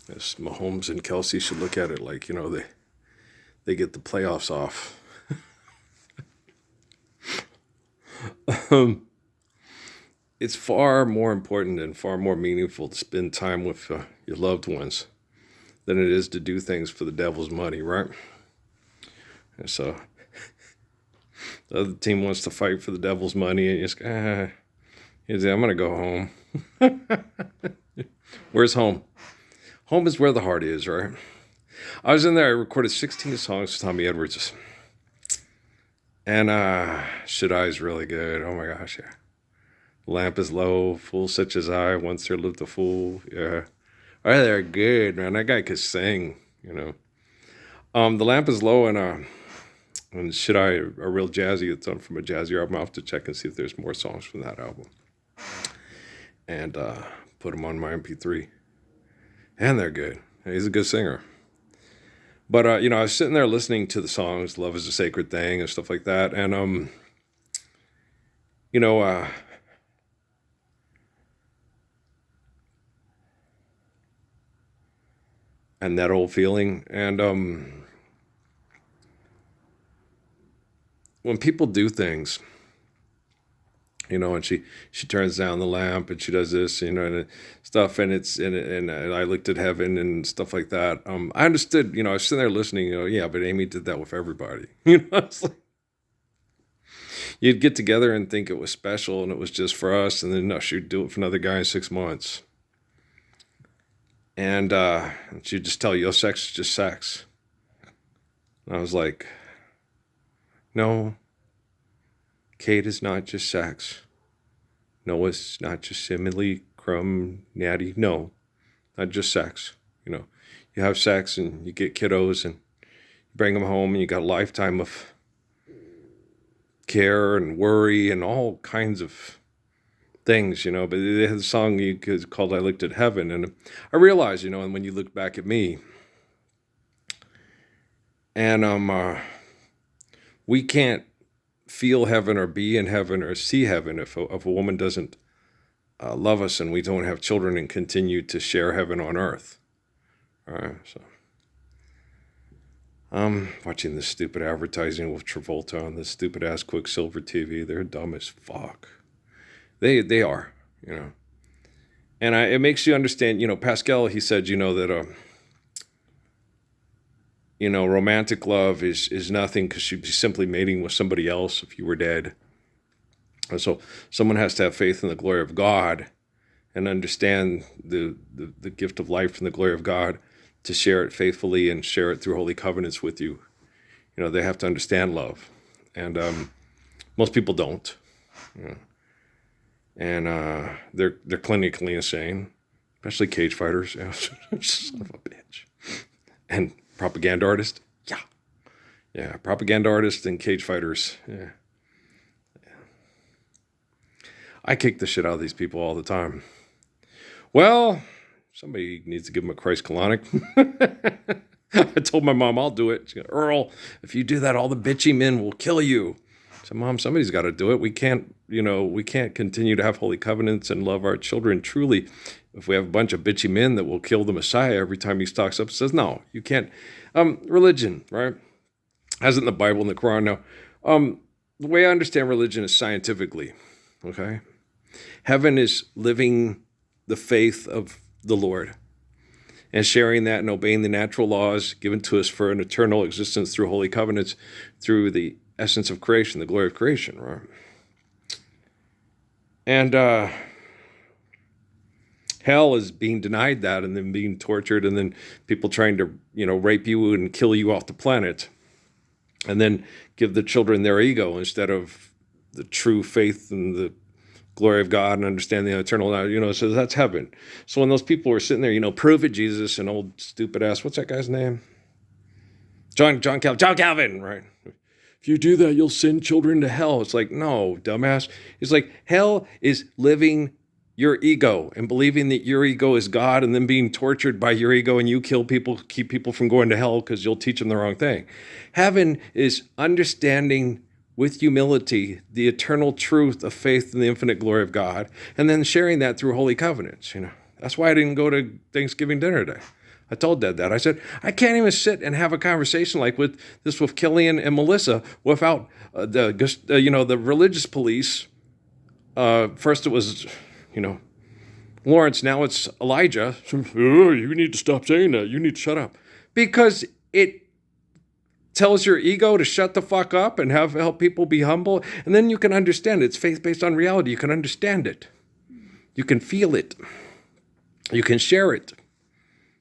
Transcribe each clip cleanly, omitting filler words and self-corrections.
As Mahomes and Kelsey should look at it like, they get the playoffs off. It's far more important and far more meaningful to spend time with your loved ones than it is to do things for the devil's money, right? And so the other team wants to fight for the devil's money, and you just, I'm going to go home. Where's home? Home is where the heart is, right? I was in there, I recorded 16 songs with Tommy Edwards. And Should I is really good. Oh my gosh, yeah. Lamp is low, fool such as I, once there lived a fool. Yeah. All right, they're good, man. That guy could sing. The lamp is low and Should I are real jazzy. It's on from a jazzy album. I'll have to check and see if there's more songs from that album. And put them on my MP3. And they're good. He's a good singer. But, I was sitting there listening to the songs, Love is a Sacred Thing and stuff like that. And, and that old feeling. And when people do things, and she turns down the lamp and she does this, and stuff, and I looked at heaven and stuff like that. I understood, I was sitting there listening, yeah, but Amy did that with everybody. It's like, you'd get together and think it was special and it was just for us, and then no, she'd do it for another guy in 6 months. And she'd just tell you, sex is just sex. And I was like, no, Kate is not just sex. No, it's not just simile, crumb, natty. No, not just sex. You have sex and you get kiddos and you bring them home and you got a lifetime of care and worry and all kinds of things, But they had a song called I Looked at Heaven. And I realized, and when you look back at me, and we can't feel heaven or be in heaven or see heaven if a woman doesn't love us and we don't have children and continue to share heaven on earth. All right, so I'm watching this stupid advertising with Travolta on this stupid ass Quicksilver TV. They're dumb as fuck. They are, And it makes you understand, Pascal, he said, that romantic love is nothing because you'd be simply mating with somebody else if you were dead. And so someone has to have faith in the glory of God and understand the gift of life and the glory of God to share it faithfully and share it through holy covenants with you. They have to understand love. And most people don't. And they're clinically insane, especially cage fighters. Son of a bitch. And propaganda artists. Yeah, propaganda artists and cage fighters. Yeah. I kick the shit out of these people all the time. Well, somebody needs to give them a Christ colonic. I told my mom I'll do it. She goes, Earl, if you do that, all the bitchy men will kill you. So, Mom, somebody's got to do it. We can't continue to have holy covenants and love our children truly if we have a bunch of bitchy men that will kill the Messiah every time he stalks up and says, no, you can't. Religion, right? Has it in the Bible and the Quran. Now, the way I understand religion is scientifically, okay? Heaven is living the faith of the Lord and sharing that and obeying the natural laws given to us for an eternal existence through holy covenants, through the essence of creation, the glory of creation, right? And hell is being denied that and then being tortured and then people trying to, rape you and kill you off the planet and then give the children their ego instead of the true faith and the glory of God and understanding the eternal, so that's heaven. So when those people were sitting there, prove it, Jesus, and old stupid ass, what's that guy's name? John Calvin, right? If you do that, you'll send children to hell. It's like, no, dumbass. It's like hell is living your ego and believing that your ego is God and then being tortured by your ego and you kill people, keep people from going to hell because you'll teach them the wrong thing. Heaven is understanding with humility the eternal truth of faith in the infinite glory of God and then sharing that through holy covenants. That's why I didn't go to Thanksgiving dinner today. I told Dad that. I said, I can't even sit and have a conversation like with Killian and Melissa without the religious police. First it was, Lawrence. Now it's Elijah. Oh, you need to stop saying that. You need to shut up. Because it tells your ego to shut the fuck up and help people be humble. And then you can understand it. It's faith based on reality. You can understand it. You can feel it. You can share it.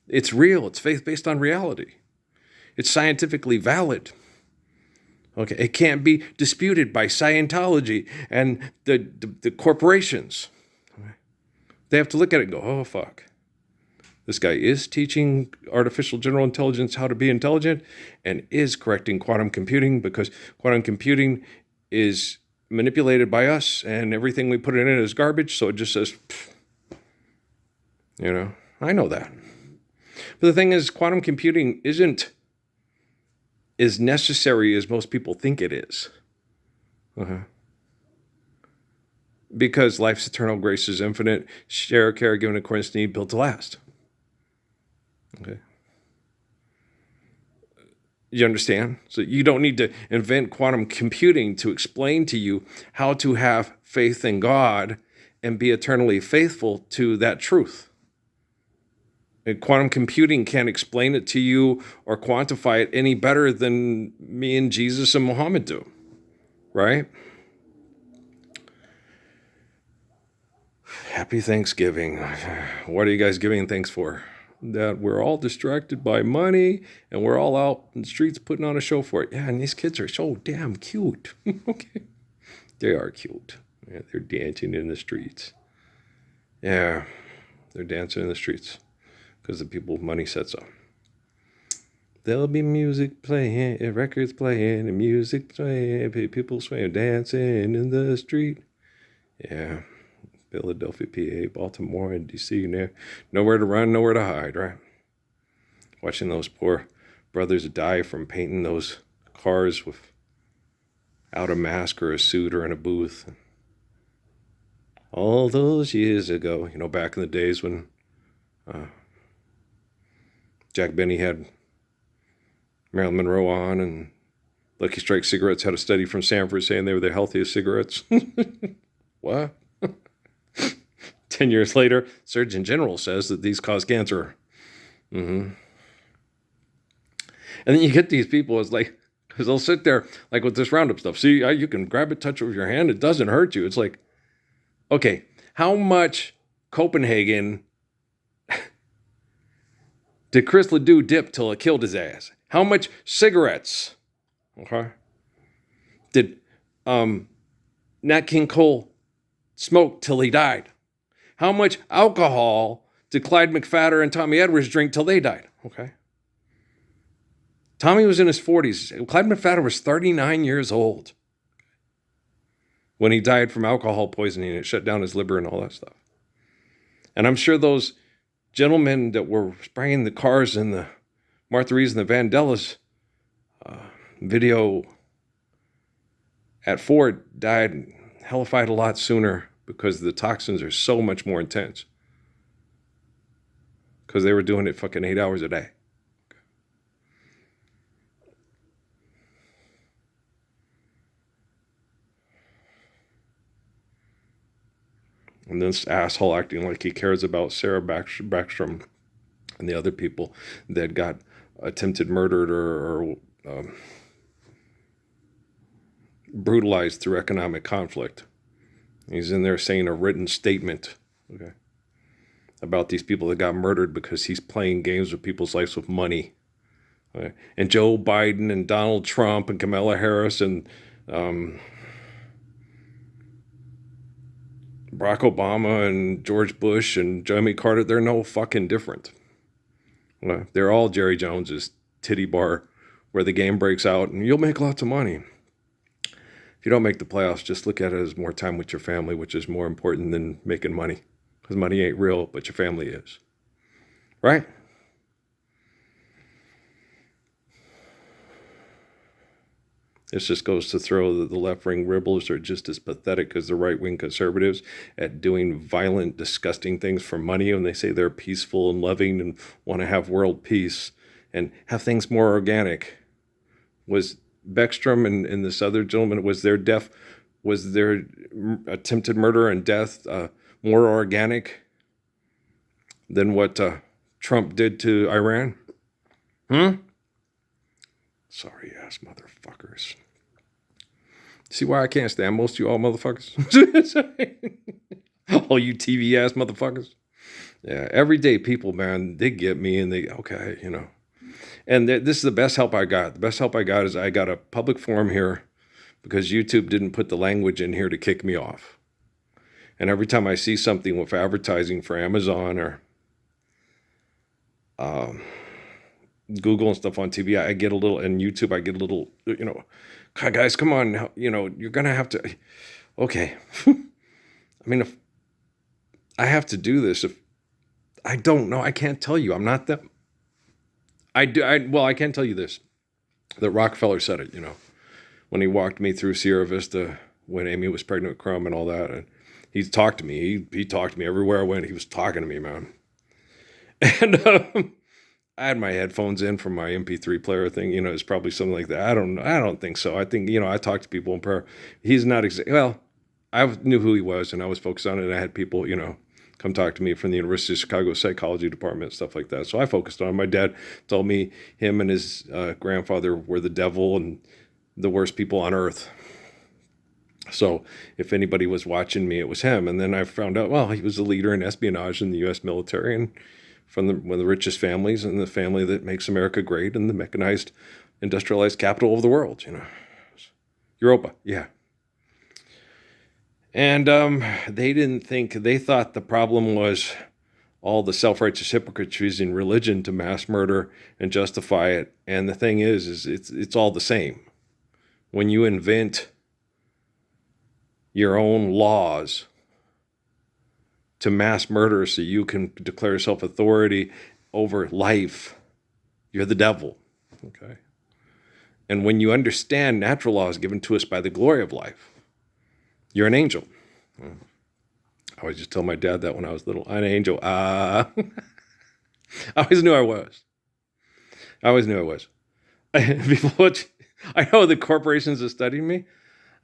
It's real. It's faith based on reality. It's scientifically valid. Okay, it can't be disputed by Scientology and the corporations. They have to look at it and go, oh, fuck. This guy is teaching artificial general intelligence how to be intelligent and is correcting quantum computing, because quantum computing is manipulated by us and everything we put in it is garbage. So it just says, I know that. But the thing is, quantum computing isn't as necessary as most people think it is. Because life's eternal, grace is infinite, share, care, given according to need, built to last. Okay. You understand? So you don't need to invent quantum computing to explain to you how to have faith in God and be eternally faithful to that truth. And quantum computing can't explain it to you or quantify it any better than me and Jesus and Muhammad do, right? Happy Thanksgiving. What are you guys giving thanks for? That we're all distracted by money and we're all out in the streets putting on a show for it. Yeah, and these kids are so damn cute. Okay. They are cute. Yeah, they're dancing in the streets. Yeah, they're dancing in the streets because the people with money said so. There'll be music playing, and records playing, and music playing, people swaying, dancing in the street. Yeah. Philadelphia, PA, Baltimore, and DC. Nowhere to run, nowhere to hide, right? Watching those poor brothers die from painting those cars without a mask or a suit or in a booth. All those years ago, back in the days when Jack Benny had Marilyn Monroe on and Lucky Strike cigarettes had a study from Sanford saying they were the healthiest cigarettes. What? 10 years later, Surgeon General says that these cause cancer. And then you get these people, it's like, because they'll sit there like with this Roundup stuff. See, you can grab it, touch it with your hand. It doesn't hurt you. It's like, okay, how much Copenhagen did Chris Ledoux dip till it killed his ass? How much cigarettes, okay, did Nat King Cole smoke till he died? How much alcohol did Clyde McPhatter and Tommy Edwards drink till they died? Okay. Tommy was in his 40s. Clyde McPhatter was 39 years old when he died from alcohol poisoning. It shut down his liver and all that stuff. And I'm sure those gentlemen that were spraying the cars in the Martha Reeves and the Vandellas video at Ford died hellified a lot sooner, because the toxins are so much more intense. Because they were doing it fucking 8 hours a day. And this asshole acting like he cares about Sarah Backstrom and the other people that got attempted murdered or brutalized through economic conflict. He's in there saying a written statement, okay, about these people that got murdered because he's playing games with people's lives with money. Okay? And Joe Biden and Donald Trump and Kamala Harris and Barack Obama and George Bush and Jimmy Carter, they're no fucking different. Okay? They're all Jerry Jones's titty bar where the game breaks out and you'll make lots of money. If you don't make the playoffs, just look at it as more time with your family, which is more important than making money. Because money ain't real, but your family is. Right? This just goes to throw that the left-wing rebels are just as pathetic as the right-wing conservatives at doing violent, disgusting things for money when they say they're peaceful and loving and want to have world peace and have things more organic. Was Beckstrom and this other gentleman, was their attempted murder and death more organic than what Trump did to Iran? Sorry ass motherfuckers. See why I can't stand most of you all motherfuckers? All you TV ass motherfuckers. Yeah, everyday people, man, they get me and they, okay, you know. And this is the best help I got. The best help I got is I got a public forum here because YouTube didn't put the language in here to kick me off. And every time I see something with advertising for Amazon or Google and stuff on TV, I get a little, and YouTube, I get a little, you know, guys, come on, you know, you're going to have to, okay. I mean, if I have to do this, if I don't know, I can't tell you, I'm not that, well, I can tell you this, that Rockefeller said it, you know, when he walked me through Sierra Vista, when Amy was pregnant with Crumb and all that, and he talked to me, he talked to me everywhere I went, he was talking to me, man. And, I had my headphones in from my MP3 player thing. You know, it's probably something like that. I don't think so. I think, you know, I talk to people in prayer. He's not well, I knew who he was and I was focused on it. And I had people, you know, come talk to me from the University of Chicago psychology department, stuff like that. So I focused on it. My dad told me him and his grandfather were the devil and the worst people on earth. So if anybody was watching me, it was him. And then I found out, well, he was a leader in espionage in the U.S. military and from one of the richest families and the family that makes America great and the mechanized, industrialized capital of the world, you know. Europa, yeah. And they thought the problem was all the self-righteous hypocrites using religion to mass murder and justify it. And the thing is it's all the same. When you invent your own laws to mass murder so you can declare yourself authority over life, you're the devil, okay? And when you understand natural laws given to us by the glory of life, you're an angel. I always just tell my dad that when I was little, I'm an angel. I always knew I was. I know the corporations are studying me.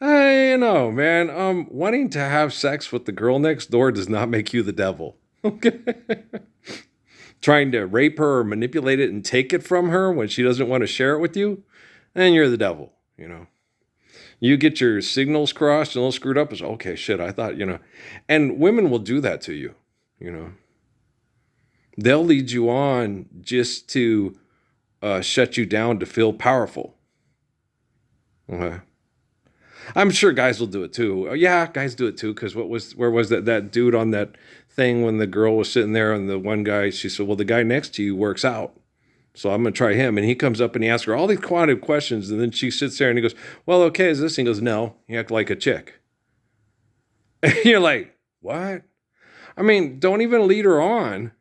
You know, man, wanting to have sex with the girl next door does not make you the devil. Okay. Trying to rape her or manipulate it and take it from her when she doesn't want to share it with you, then you're the devil, you know. You get your signals crossed and a little screwed up. It's okay, shit, I thought, you know. And women will do that to you, you know. They'll lead you on just to shut you down to feel powerful. Okay. I'm sure guys will do it too. Yeah, guys do it too. Because where was that dude on that thing when the girl was sitting there and the one guy, she said, well, the guy next to you works out. So I'm going to try him. And he comes up and he asks her all these quantitative questions. And then she sits there and he goes, well, okay, is this? And he goes, no, you act like a chick. And you're like, what? I mean, don't even lead her on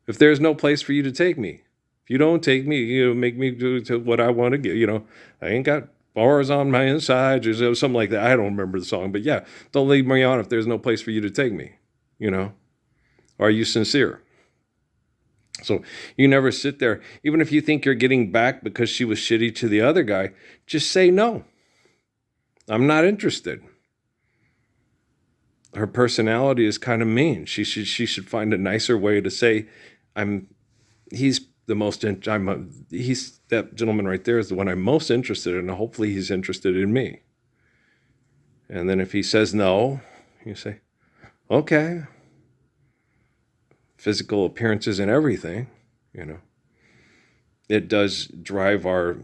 if there's no place for you to take me. If you don't take me, you know, make me do what I want to get. You know, I ain't got bars on my insides or something like that. I don't remember the song, but yeah, don't lead me on if there's no place for you to take me, you know? Are you sincere? So you never sit there, even if you think you're getting back because she was shitty to the other guy, just say no. I'm not interested. Her personality is kind of mean. She should find a nicer way to say, he's that gentleman right there is the one I'm most interested in, and hopefully he's interested in me. And then if he says no, you say, okay. Physical appearances and everything, you know. It does drive our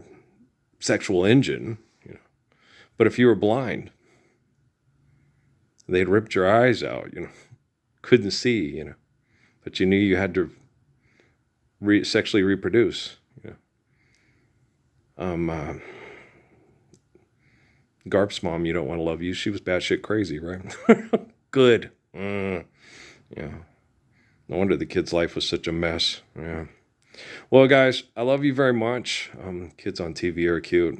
sexual engine, you know. But if you were blind, they'd ripped your eyes out, you know. Couldn't see, you know. But you knew you had to sexually reproduce, you know. Garp's mom, you don't want to love you. She was batshit crazy, right? Good. Yeah. No wonder the kid's life was such a mess. Yeah. Well, guys, I love you very much. Kids on TV are cute.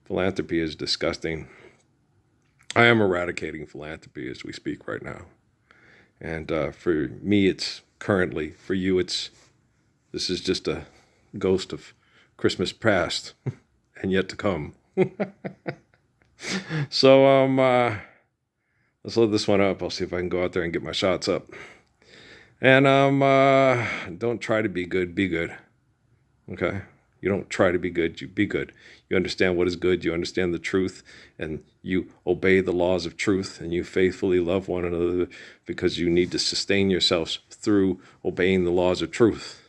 Philanthropy is disgusting. I am eradicating philanthropy as we speak right now. And for me, it's currently. For you, this is just a ghost of Christmas past and yet to come. So let's load this one up. I'll see if I can go out there and get my shots up. And don't try to be good. Be good. Okay. You don't try to be good. You be good. You understand what is good. You understand the truth, and you obey the laws of truth, and you faithfully love one another because you need to sustain yourselves through obeying the laws of truth.